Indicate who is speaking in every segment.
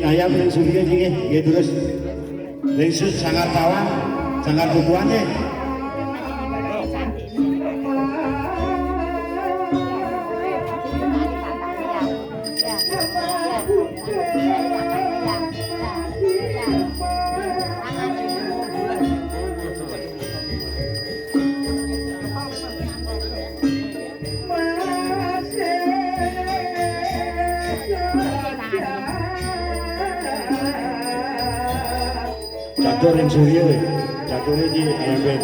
Speaker 1: ayam yang sudah gini, terus lengsus sangat bawah, sangat bubuannya. Catur yang surya, caturnya di ayam bed.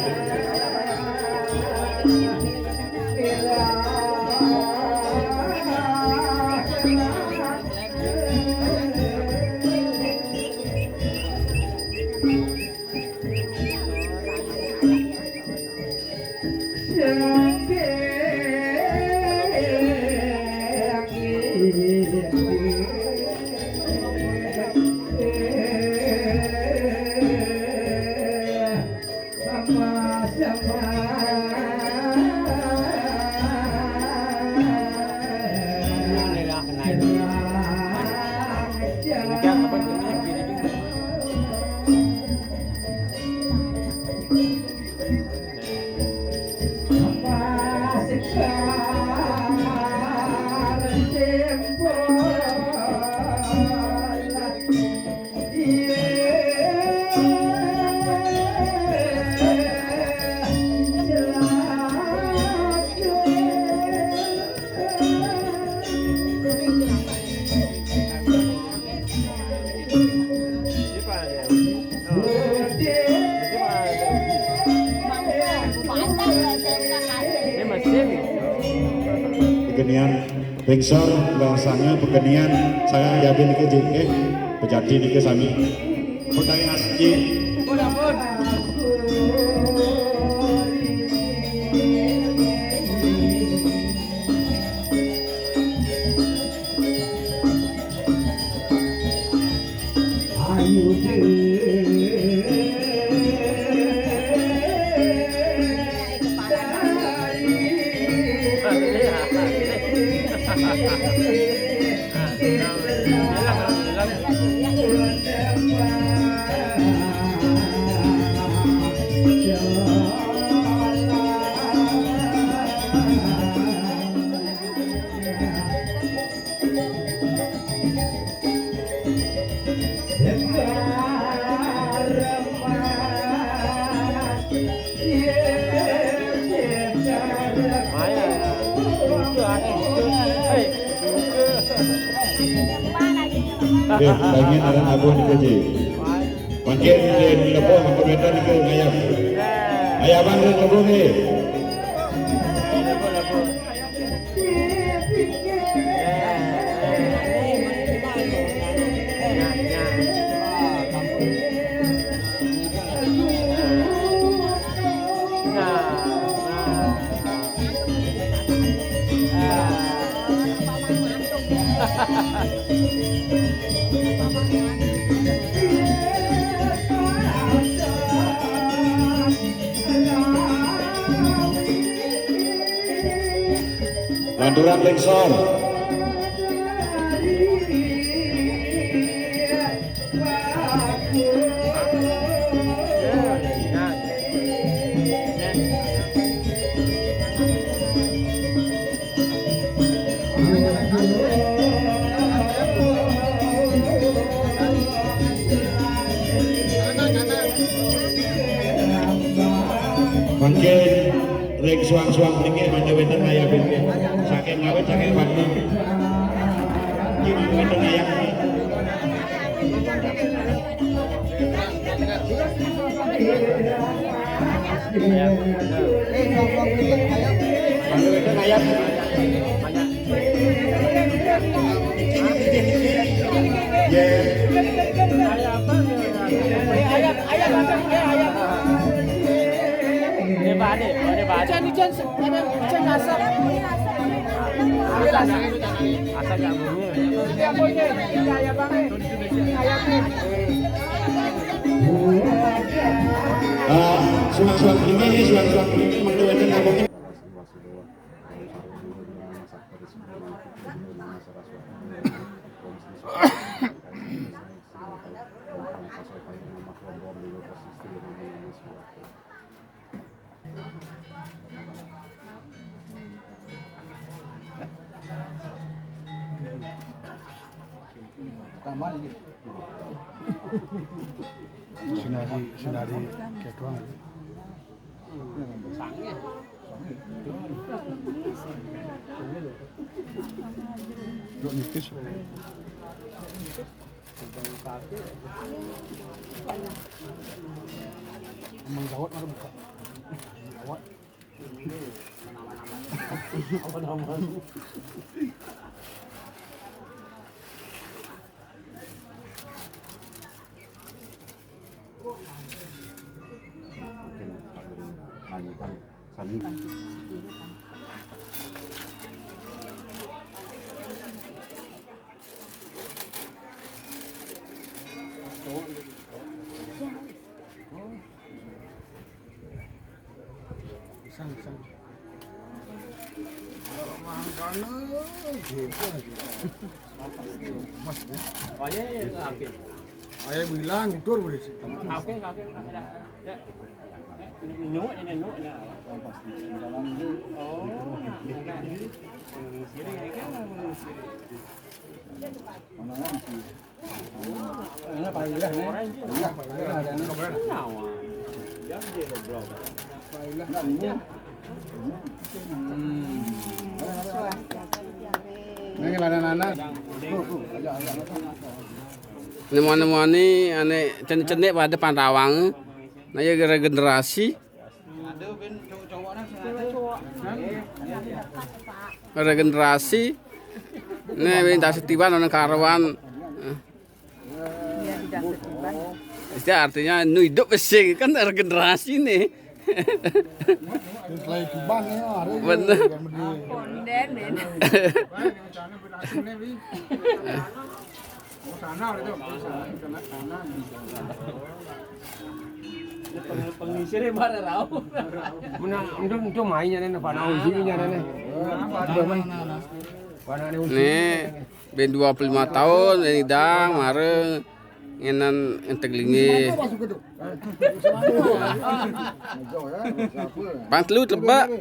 Speaker 1: Beginian bengsor bahasanya beginian saya yakin niki berjadi niki sami pertanyaan asli Bagian ada abu di keji. Bagian di lepo hampir beda di ke ayam. Ayaman di lepo ni. Landuran Lengsor. Mungkin rek suang-suang niki mande wonten ayam iki. Saking ngawit saking warna. Iki wonten ayam iki. Mande wonten ayam. Suang-suang ini menurutkan ngomongin. Sinari ketuang. Nipis. Menggawat ada buka. Gawat. Apa namanya? Ayah bilang tidur boleh sih. Oke. Ya. Nuh ini. Oh. Ini pailah nih. Ada yang ngobrol. Jangan dia ngobrol. Pailah enggak. Ini lana-lana.
Speaker 2: Nemu-nemu ini ane cenik-cenik pada Pandawang. Nah ya regenerasi. Regenerasi. Nih minta setiban orang karawan. Itu artinya nu hidup sih kan regenerasi nih. Bener.
Speaker 3: Pengisirnya mana raw? Menang itu mainnya nih, panau sininya nih.
Speaker 2: Nih, ben 25 tahun ini dang mareng ngenan enteglingi. Pantlu tebak.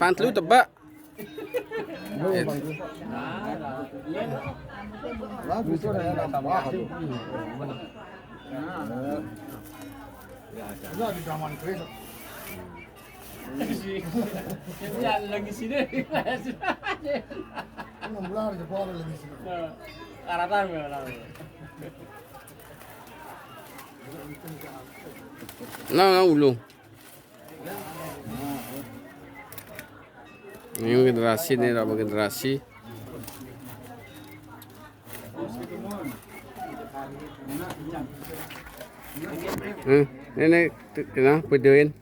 Speaker 3: Lagi sini. Karatan
Speaker 2: Nah, ulung. Ini generasi nih, apa generasi? Ini kena videoin.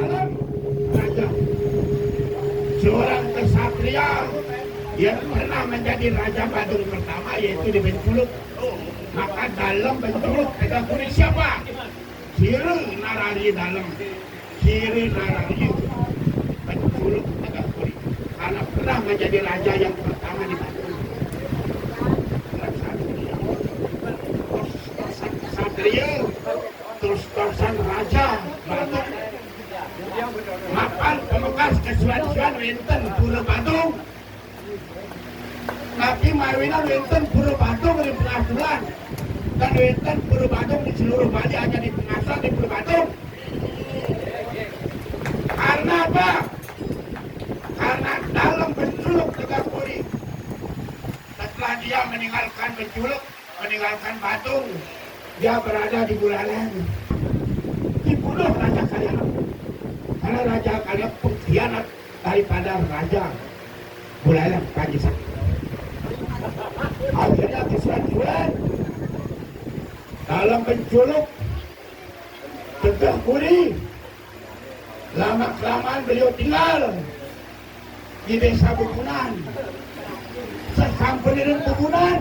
Speaker 1: Alam yang pernah menjadi Raja Badung pertama yaitu di Benculuk. Maka dalam Benculuk Tegak Puri siapa? Kiri Narari dalam Kiri Narari Benculuk Tegak Puri, karena pernah menjadi raja yang pertama di Badung. Satria terus-terusan raja Badung. Mapan pemekas kesuan-suan wenten Pura Badung. Tapi marwinan wenten Pura Badung di pengasuhan, dan wenten Pura Badung di seluruh Bali hanya di pengasuhan di Pura Badung. Karena apa? Karena dalam Benculuk Tegak Puri, setelah dia meninggalkan Benculuk, meninggalkan Badung, dia berada di Buleleng. Dibunuh Raja Kalian. Karena Raja Kalian pengkhianat daripada Raja Buleleng Panji Sakti. Akhirnya kesulitan dalam Benculuk Tegak Puri. Lama-kelamaan beliau tinggal di desa Bubunan. Sesampai di Bubunan,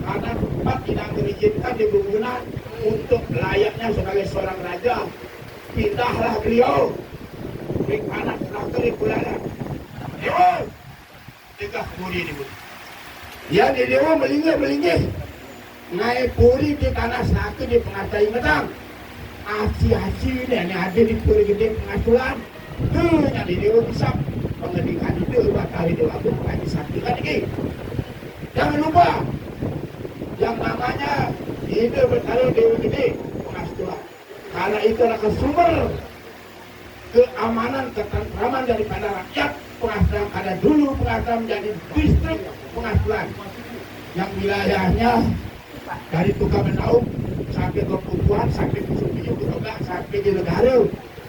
Speaker 1: karena tempat tidak mengizinkan di Bubunan untuk layaknya sebagai seorang raja, pindahlah beliau ke kanan selatan di Buleleng. Dewa Tegak Puri ini. Ya di Dewa melinggih naik puri di tanah selatan di pengatai Medang. Aci-aci ini ada di Puri Gede Pengasulan. Tuh yang di Dewa bisa pengendikan itu buat hari Dewa Agung Panji Sakti kan ini. Jangan lupa yang namanya itu bertaruh Dewa Gede Pengasulan. Karena itu adalah sumber keamanan, ketentraman daripada rakyat. Pengasulan ada dulu pengasulan menjadi distrik Pengasulan yang wilayahnya dari Tukamenaum sampai ke Pupuan, sampai ke Supiyu, ke Togak, sampai di negara.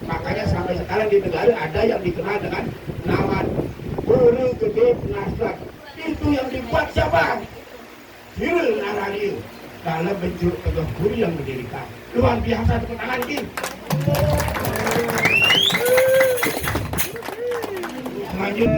Speaker 1: Makanya sampai sekarang di negara ada yang dikenal dengan nama Puri Gede Pengasulan. Itu yang dibuat siapa? Kiri Narari dalam Benculuk Tegak Puri yang mendirikan. Luar biasa tepuk tangan ini. Lanjut.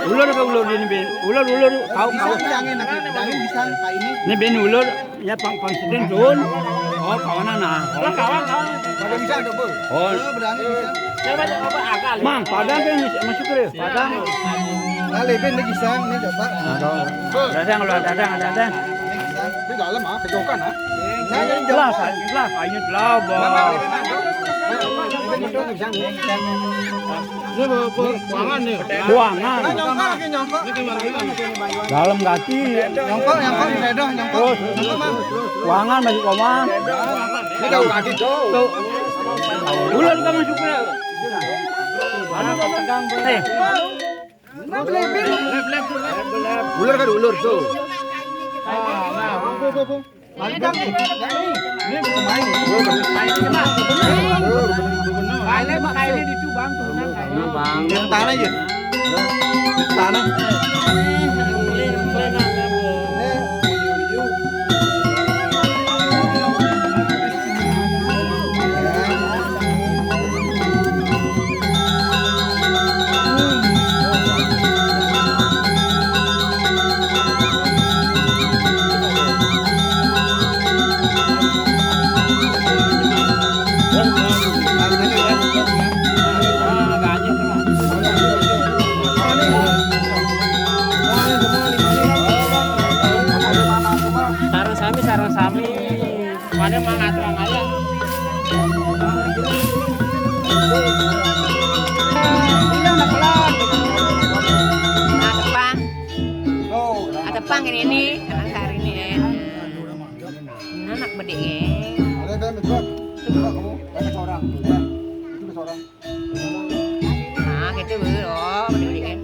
Speaker 4: Ulur ke ulur ini ben. Ulur kau. Ini ben ulur ya pang sedang turun. Oh kawanan nah. Oh kawan.
Speaker 3: Pada bisa ada ber.
Speaker 4: Oh
Speaker 3: Berani bisa.
Speaker 4: siapa apa akal. Mang padang kan masuk ke padang.
Speaker 3: Kali ben lagi sang ni coba.
Speaker 4: Dadang lu dadang.
Speaker 3: Di dalam ah kecokan ah.
Speaker 4: Nah jelas kayaknya jelas. Buangan. Dalam kaki.
Speaker 3: Nyongkok di dedoh nyongkok.
Speaker 4: Buangan masih koma.
Speaker 3: Ini kau kaki tuh.
Speaker 4: Ular kan masuk ke. Mana kau pegang boleh.
Speaker 3: Ulur kan ulur tuh. Tanah aja. Tanah.
Speaker 4: Sarang sami. Mana mangat ayam.
Speaker 5: Ada pang ini anak hari ini anak bedek
Speaker 3: Ada kan betul. Kamu banyak orang. Itu seorang.
Speaker 5: nah gitu loh bedek